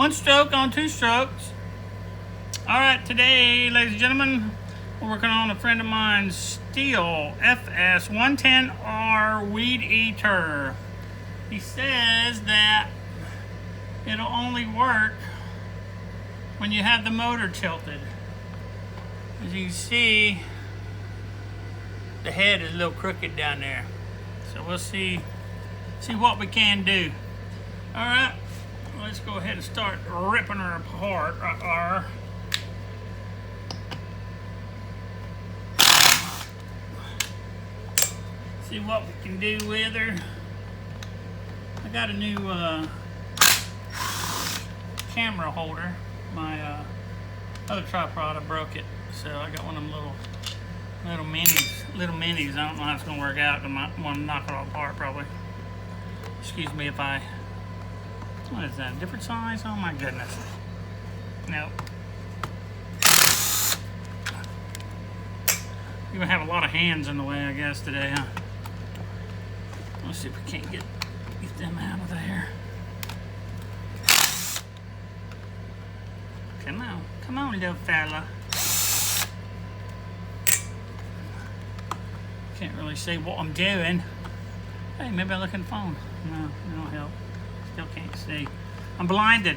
One stroke on 2 strokes. All right, today, ladies and gentlemen, we're working on a friend of mine's Steel FS 110R Weed Eater. He says that it'll only work when you have the motor tilted. As you can see, the head is a little crooked down there. So we'll see what we can do. All right, let's go ahead and start ripping her apart. See what we can do with her. I got a new camera holder. My other tripod, I broke it, so I got one of them little minis. I don't know how it's gonna work out. I might want to knock it all apart probably. Excuse me if I. What is that? A different size? Oh my goodness. Nope. You're gonna have a lot of hands in the way, I guess, today, huh? Let's see if we can't get them out of there. Come on, little fella. Can't really see what I'm doing. Hey, maybe I look in the phone. No, it don't help. Still can't see. I'm blinded.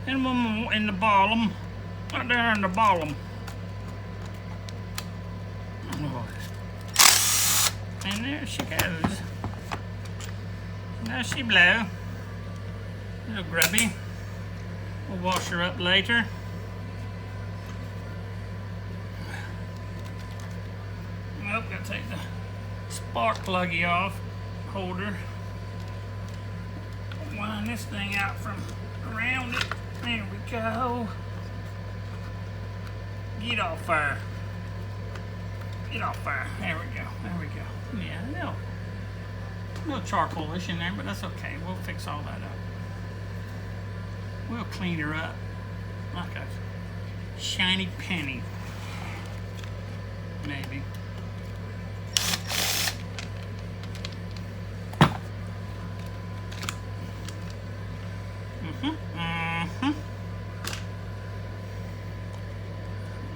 And one more in the bottom. Right there in the bottom. And there she goes. Now she blow. Little grubby. We'll wash her up later. Nope, gotta take the spark pluggy off. Holder. Wind this thing out from around it. There we go. Get off her. Get off her. There we go. There we go. Yeah, no charcoalish in there, but that's okay. We'll fix all that up. We'll clean her up like a shiny penny. Maybe.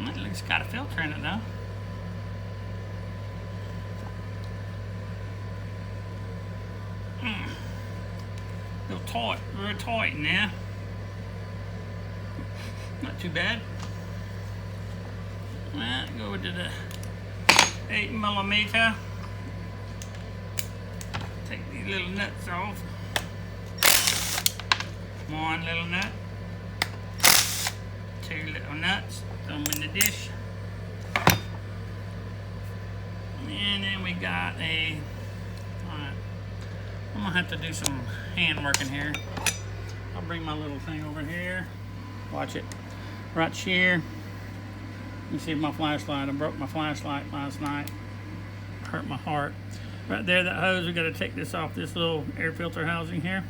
At least got a filter in it though. Real tight in there. Not too bad. Well, go to the 8mm. Take these little nuts off. One little nut. 2 little nuts. Throw them in the dish. And then we got a. Alright. I'm gonna have to do some hand work in here. I'll bring my little thing over here. Watch it. Right here. You see my flashlight. I broke my flashlight last night. Hurt my heart. Right there, that hose, we gotta take this off this little air filter housing here.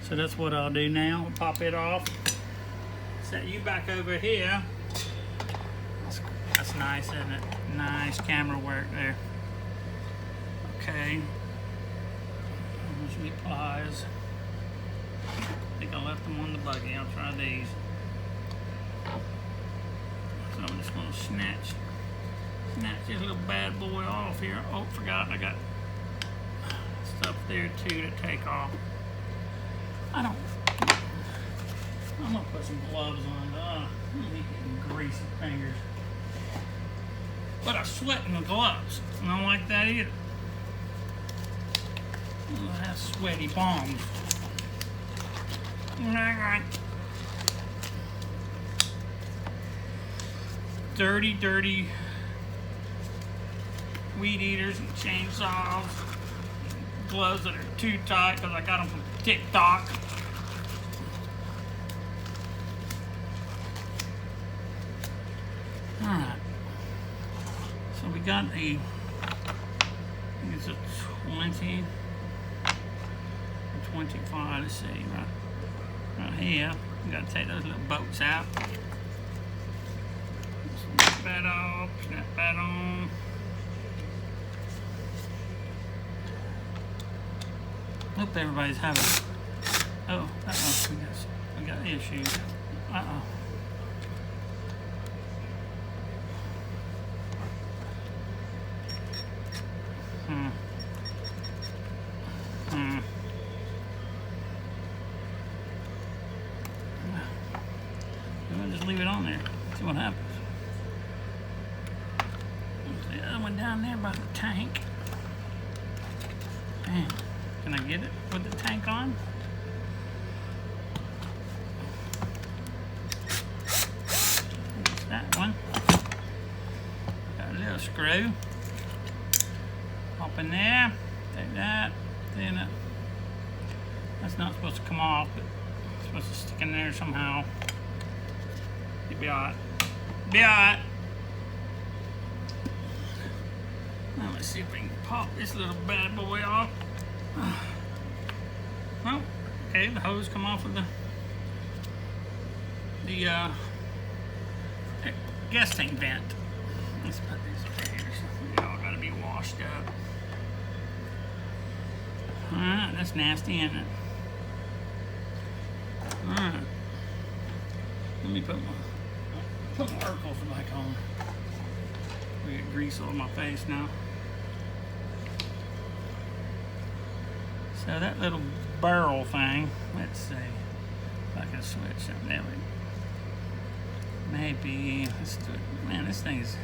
So that's what I'll do now. I'll pop it off. Set you back over here. That's nice, isn't it? Nice camera work there. Okay. There's me pliers. I think I left them on the buggy. I'll try these. So I'm just gonna snatch this little bad boy off here. Oh, forgot I got stuff there too to take off. I'm gonna put some gloves on. I'm getting greasy fingers. But I sweat in the gloves. I don't like that either. I have sweaty palms. Alright. Dirty weed eaters and chainsaws. Gloves that are too tight because I got them from TikTok. Alright. So we got a, I think it's a 20, 25, let's see, right here. You gotta take those little bolts out. Snap that off, snap that on. Hope everybody's having. Oh, we got issues. Uh-oh. We'll just leave it on there. See what happens. There's the other one down there by the tank. Man, can I get it with the tank on? There's that one. Got a little screw. Pop in there. Take that. Then that's not supposed to come off, but it's supposed to stick in there somehow. You'll be alright. Be alright. Now let's see if we can pop this little bad boy off. Well, okay, the hose come off of the gas tank vent. Let's put these here. They all gotta be washed up. Alright, that's nasty, isn't it? Alright. Let me put my Urkels back on. I get grease all on my face now. So that little barrel thing, let's see if I can switch something. There we maybe, let's do it. Man, this thing's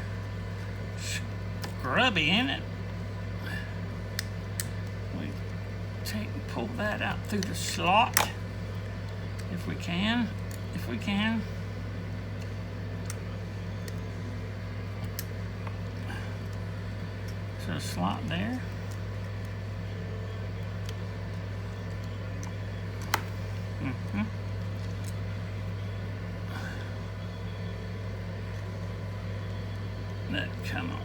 scrubby, ain't it? We take and pull that out through the slot if we can. If we can. So a slot there. That come on.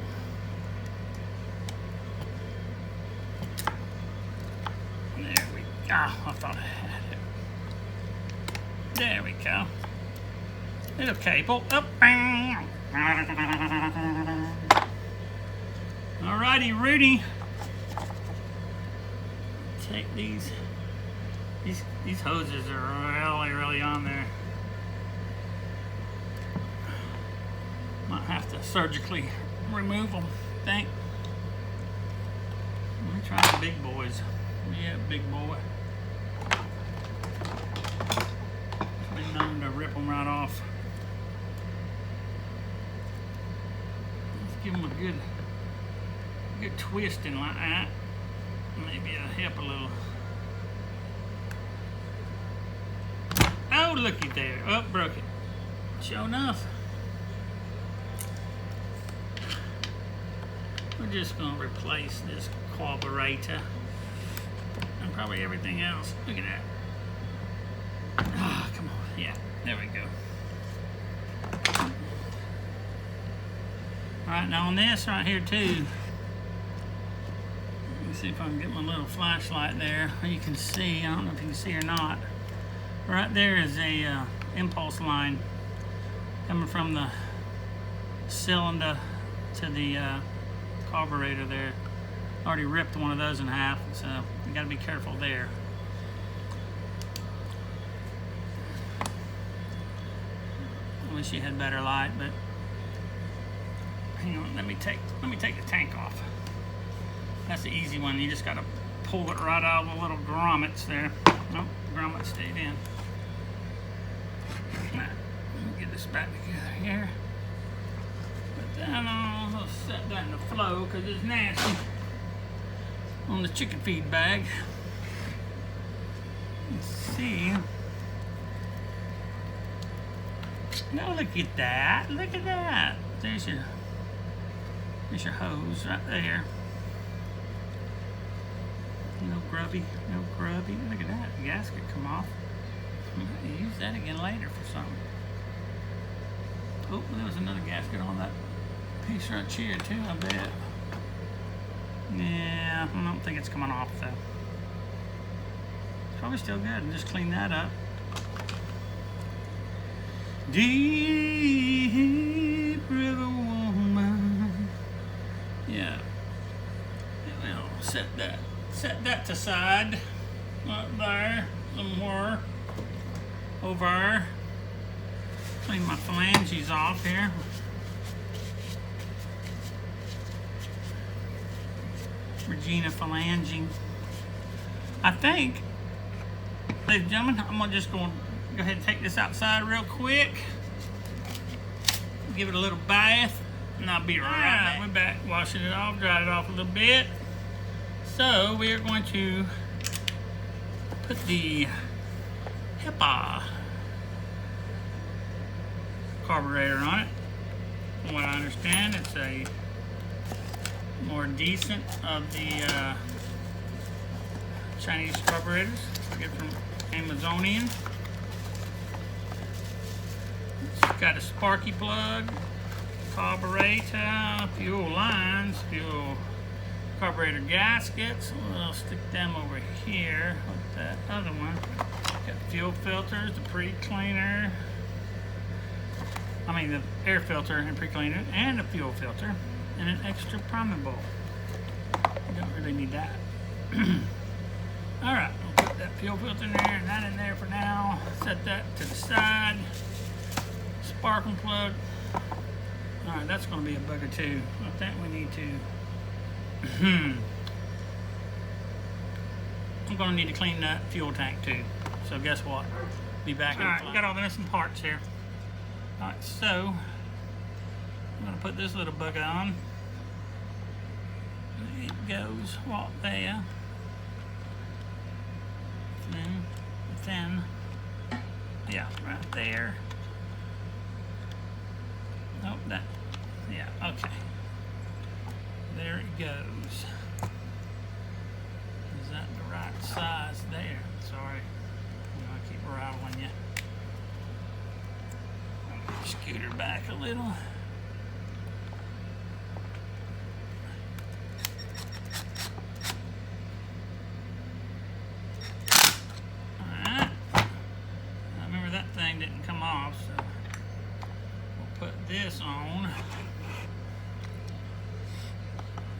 There we go. I thought I had it. There we go. Little cable. Up. Alrighty, Rudy. Take these hoses are really on there. Might have to surgically remove them, I think. Let me try the big boys. Yeah, big boy. It's been known to rip them right off. Let's give them a good twisting like that. Maybe it'll help a little. Oh, looky there. Oh, broke it. Sure enough. We're just going to replace this carburetor and probably everything else. Look at that. Ah, come on. Yeah, there we go. Alright, now on this right here too, let me see if I can get my little flashlight there. You can see, I don't know if you can see or not. Right there is a impulse line coming from the cylinder to the carburetor there. Already ripped one of those in half, so you got to be careful there. I wish you had better light, but hang on. Let me take the tank off. That's the easy one. You just got to pull it right out of the little grommets there. Nope, grommet stayed in. Now, let me get this back together here. Put that on. I'll set that in the flow because it's nasty on the chicken feed bag. Let's see. Now look at that. Look at that. There's your hose right there. No grubby, no grubby. Look at that. The gasket come off. I'm going to use that again later for something. Oh, there was another gasket on that piece right here too, I bet. Yeah, I don't think it's coming off though. It's probably still good. And just clean that up. Deep river woman. Yeah. Well, set that to side. Up there, somewhere. Over. Clean my phalanges off here. Regina phalanging. I think, ladies and gentlemen, I'm gonna just go ahead and take this outside real quick. Give it a little bath, and I'll be right back. We're back, washing it off, dried it off a little bit. So we are going to put the HEPA carburetor on it. From what I understand, it's a more decent of the Chinese carburetors. Get from Amazonian. It's got a sparky plug, carburetor, fuel lines, fuel carburetor gaskets. We'll stick them over here with that other one. Got fuel filters, the pre-cleaner. I mean the air filter and pre-cleaner, and the fuel filter, and an extra priming bowl. You don't really need that. Alright, we'll put that fuel filter in there and that in there for now. Set that to the side. Sparking plug. Alright, that's going to be a bugger too. I think we need to... I'm going to need to clean that fuel tank too. So guess what? Be back in. Alright, we got all the missing parts here. Alright, so I'm going to put this little bugger on. It goes right there. Then, yeah, right there. Nope, that, yeah, okay. There it goes. Is that the right size there? Sorry, I'm gonna keep rattling you. Scoot her back a little. Didn't come off, so we'll put this on.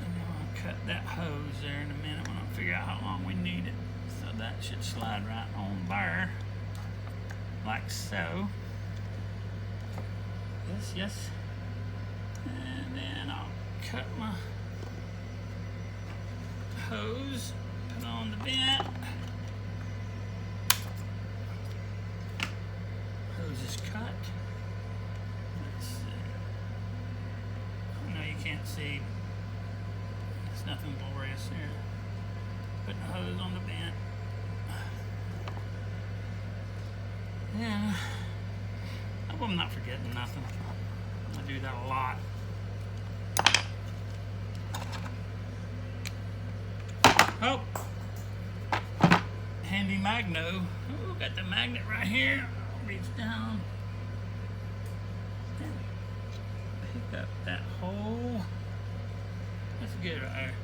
And I'll cut that hose there in a minute when I figure out how long we need it. So that should slide right on there, like so. Yes. And then I'll cut my hose, put on the vent. Hose is cut. Let's see. Oh, no, you can't see. It's nothing glorious here. Putting the hose on the vent. Yeah. I hope I'm not forgetting nothing. I do that a lot. Oh! Handy magno. Oh, got the magnet right here. Reach down and pick up that hole. That's good right there.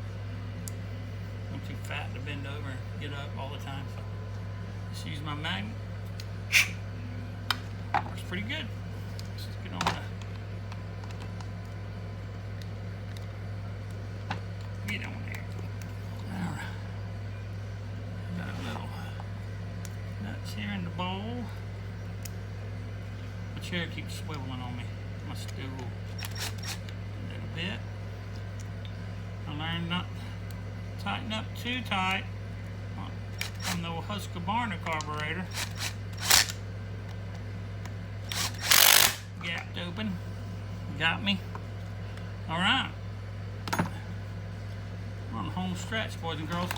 I'm too fat to bend over and get up all the time, so just use my magnet. Works pretty good. Let's get on get on there. Alright. Got a little nuts here in the bowl. Chair keeps swiveling on me, my stool, a little bit. I learned not to tighten up too tight on the Husqvarna carburetor. Gapped open, got me. All right, we're on the home stretch, boys and girls.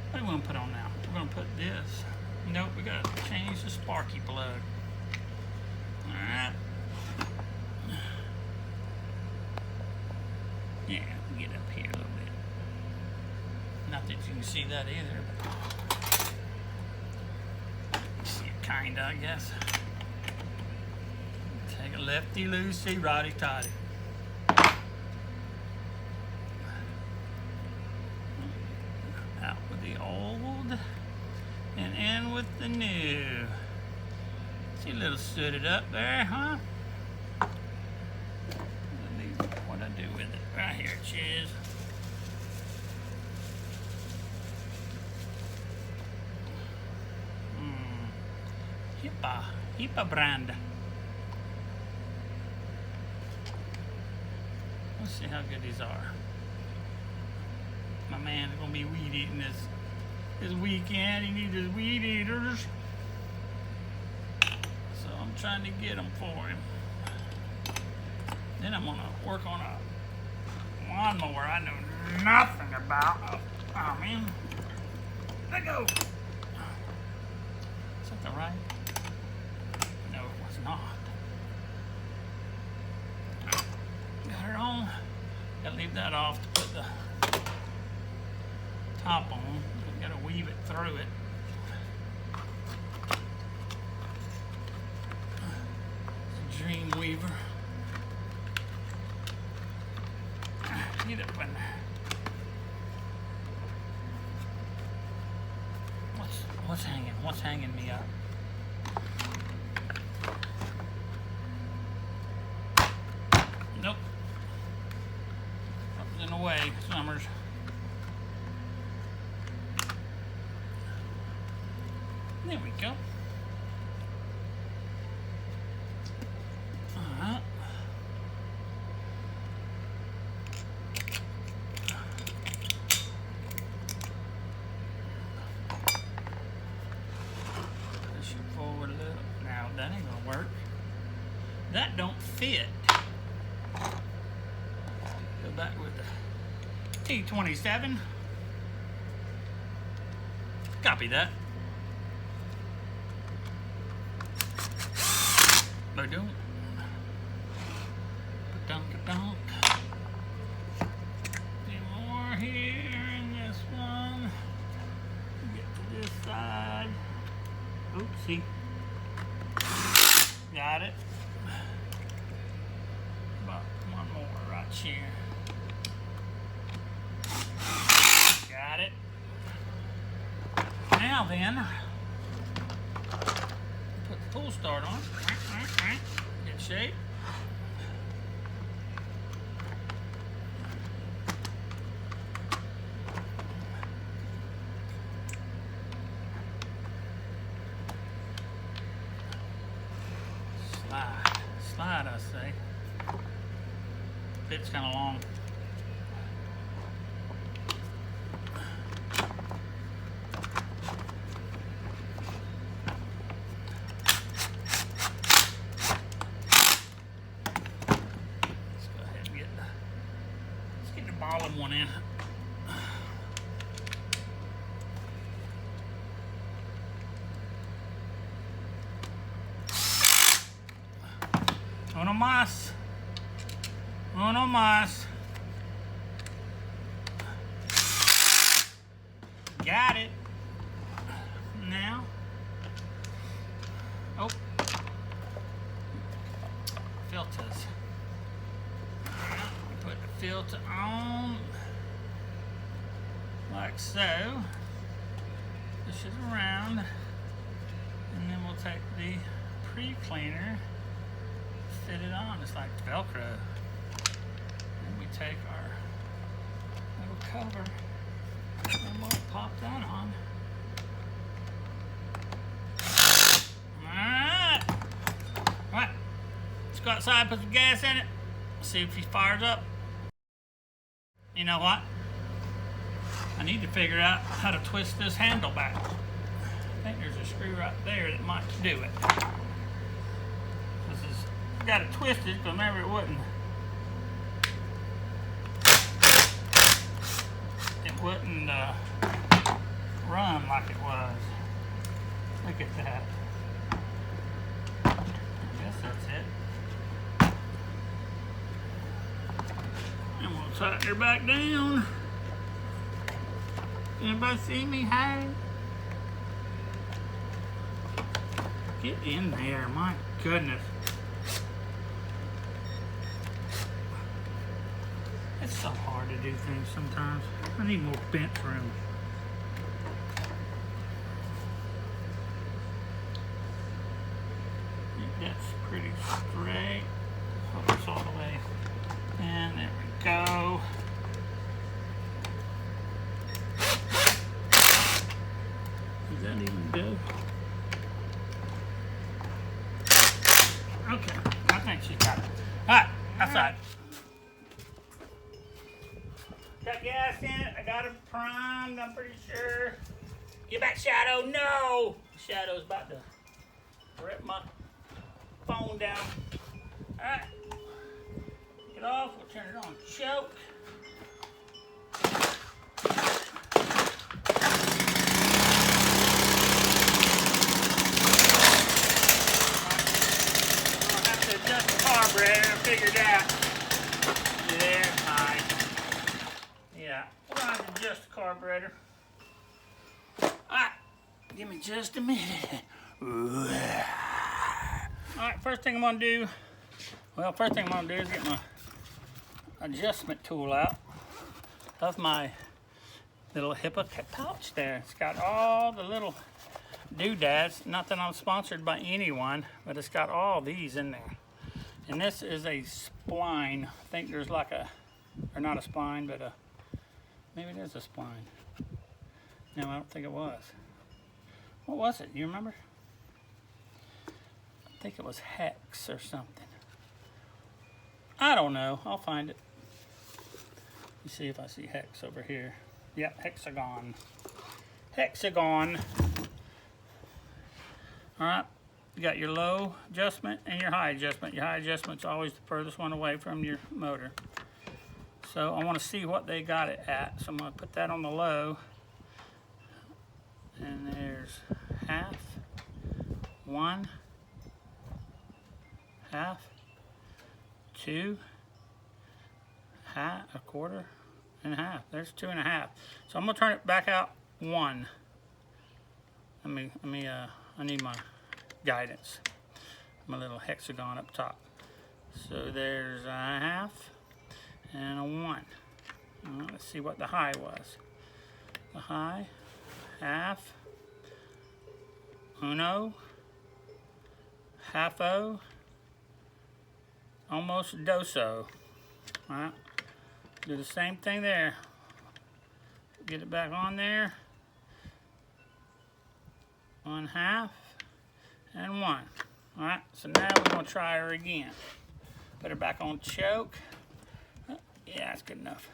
What do we want to put on now? We're going to put this. Nope, we got to change the sparky plug. Alright. Yeah, get up here a little bit. Not that you can see that either, but you see it kinda, I guess. Take a lefty loosey, righty tighty. Out with the old and in with the new. See a little sooted up there, huh? What I do with it? Right here it is. HIPAA brand. Let's see how good these are. My man is gonna be weed eating this weekend. He needs his weed eaters. So I'm trying to get them for him. Then I'm gonna work on a lawnmower I know nothing about. Oh man. Let go. Is that the right? No, it was not. Got it on. Gotta leave that off to put the top on. Gotta weave it through it. It's a Dream Weaver. Get it when. What's hanging? What's hanging me up? Nope. Something's in the way, Summers. There we go. Alright. Push it forward a little. Now that ain't gonna work. That don't fit. Go back with the T27. Copy that. Ba-dunk. Ba-dunk. Few more here in this one. Get to this side. Oopsie. Got it. About one more right here. Got it. Now then, put the pull start on. Good shape. Slide, I say. Bit's kind of long. Bottom one in. Uno más. Uno más. Got it. Now. Oh. Filters. Put the filter on like so. Push it around, and then we'll take the pre-cleaner, fit it on. It's like Velcro. And we take our little cover and we'll pop that on. Alright, let's go outside, put some gas in it, see if he fires up. You know what? I need to figure out how to twist this handle back. I think there's a screw right there that might do it. This is, got to twist it, but remember it wouldn't. It wouldn't run like it was. Look at that. I guess that's it. And we'll tighten her back down. Anybody see me? Hey? Get in there, my goodness. It's so hard to do things sometimes. I need more bench room. I think that's pretty straight. Focus all the way. And there we go. Does that even go? pretty sure. Get back, Shadow. No! Shadow's about to rip my phone down. Alright. Get off. We'll turn it on choke. I'll have to adjust the carburetor. I figured that. There, high. Yeah, we're going to have to adjust the carburetor. Alright, give me just a minute. Alright, first thing I'm going to do, is get my adjustment tool out of my little HIPAA pouch there. It's got all the little doodads. Not that I'm sponsored by anyone, but it's got all these in there. And this is a spline. I think there's like a, or not a spline, but maybe it is a spline. No, I don't think it was. What was it? You remember? I think it was hex or something. I don't know. I'll find it. You see if I see hex over here. Yep, hexagon. Hexagon. All right. You got your low adjustment and your high adjustment. Your high adjustment's always the furthest one away from your motor. So I want to see what they got it at. So I'm going to put that on the low. And there's half, 1, half, 2, half, a quarter, and a half. There's 2.5. So I'm going to turn it back out 1. I need my guidance. My little hexagon up top. So there's a half and a 1. All right, let's see what the high was. The high, half, uno, half-o, almost doso. All right, do the same thing there. Get it back on there. 1/2 and 1. All right, so now we're going to try her again. Put her back on choke. Yeah, that's good enough.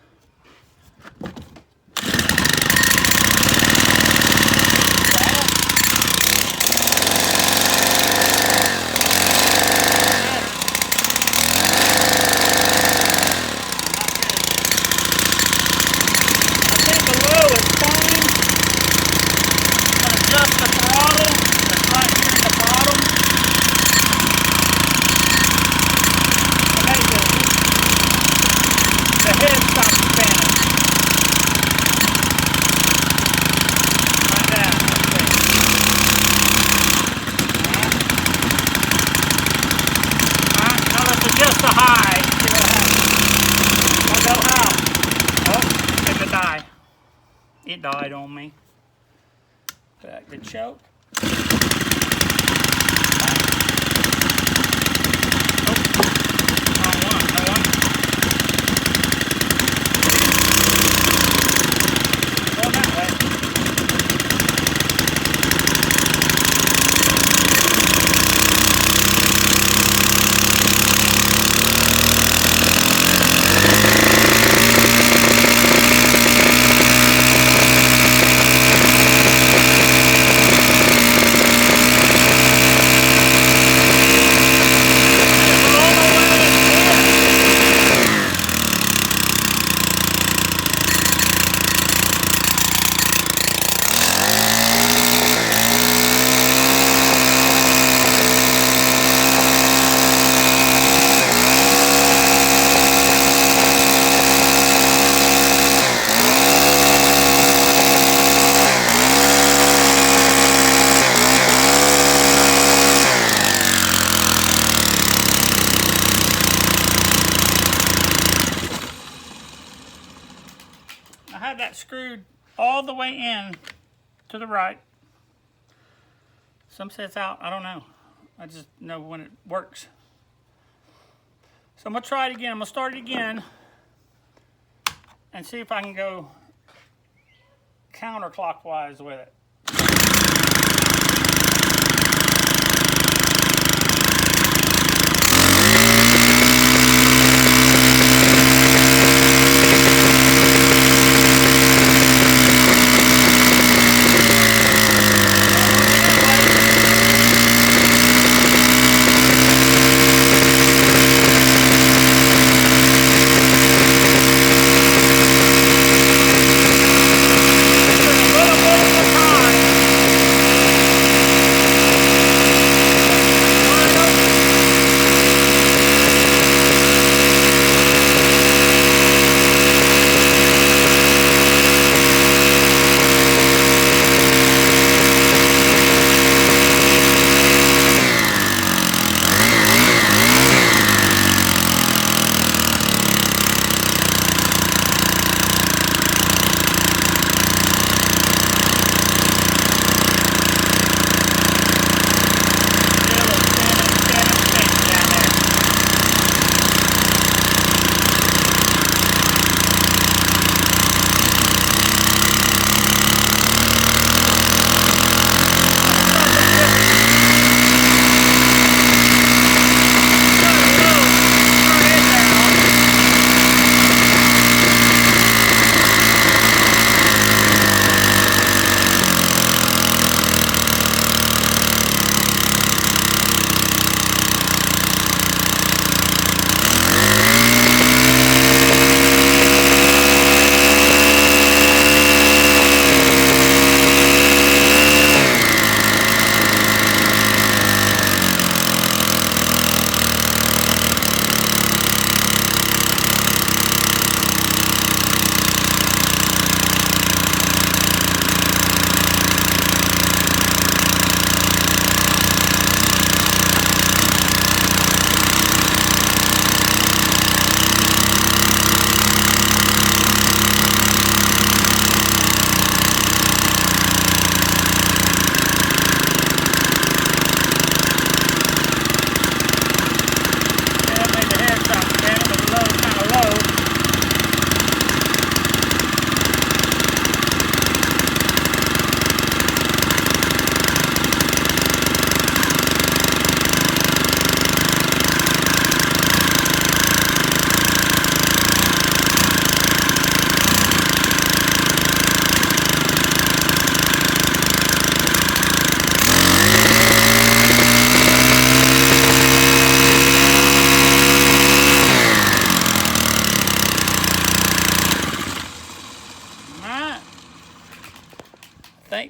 It died on me. Back to choke. I had that screwed all the way in to the right. Some say it's out. I don't know. I just know when it works. So I'm going to try it again. I'm going to start it again and see if I can go counterclockwise with it.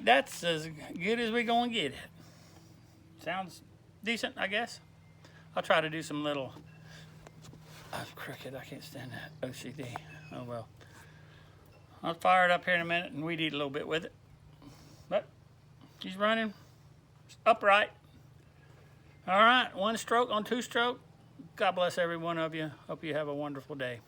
think that's as good as we're going to get it. Sounds decent, I guess. I'll try to do some little... I'm crooked. I can't stand that. OCD. Oh, well. I'll fire it up here in a minute and we'd eat a little bit with it. But he's running upright. All right, 1 stroke on 2 stroke. God bless every one of you. Hope you have a wonderful day.